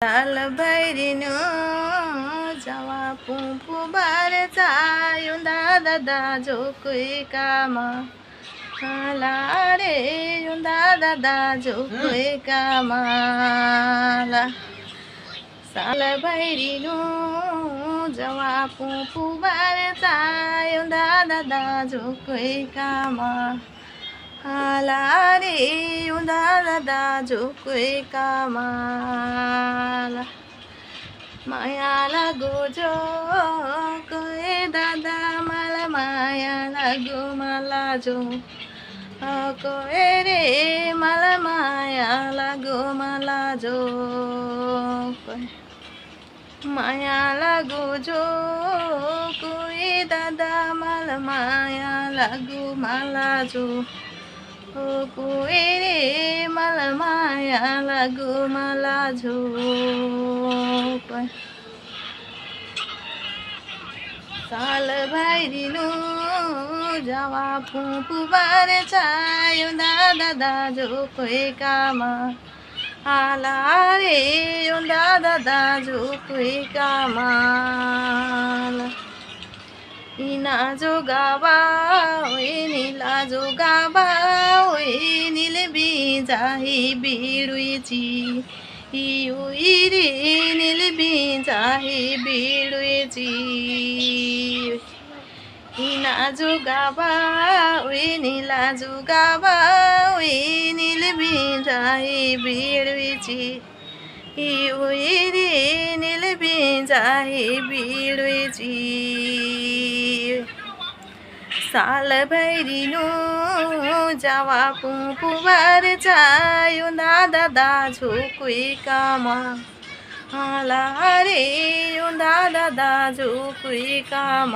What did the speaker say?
લાલ ભૈરીનું જવા પૂંપુ બાર ચાયું દાદા જો કોઈ કામ લારે દાદા જો કોઈ કામ સાલ ભૈરીનું જવા પૂંપુ બાર ચાયું દાદા જો કોઈ કામ લારે દાદા જો કોઈ કામ માયા લાગો જો કોઈ દાદા માલા માયા લાગો માલા જો કોઈ રે માલા માયા લાગો માલા જો માયા લાગો જો કોઈ દાદા માલા માયા લાગો માલા જો કોઈ રે માલા માયા લાગો માલા જો સાલ ભૈરીનું જવા પૂંપુ બાર ચાયું દાદા જો કોઈ કામ રે દાદા જો કોઈ કામ ઈના જો ગાવા હોય નીલા જો ગાવા હોય નીલ બી જાહી બીડુજી રે નીલ બી જાહી બીડુજી ઈના જો ગાવા હોય નીલા જો ગાવા હોય નીલ બી જાહી બીડુજી રે નીલ બી જાહી બીડુજી સાલ ભૈરીનું જવા પૂંપુ બાર ચાયું દાદા જો કોઈ કામ રે દાદા જો કોઈ કામ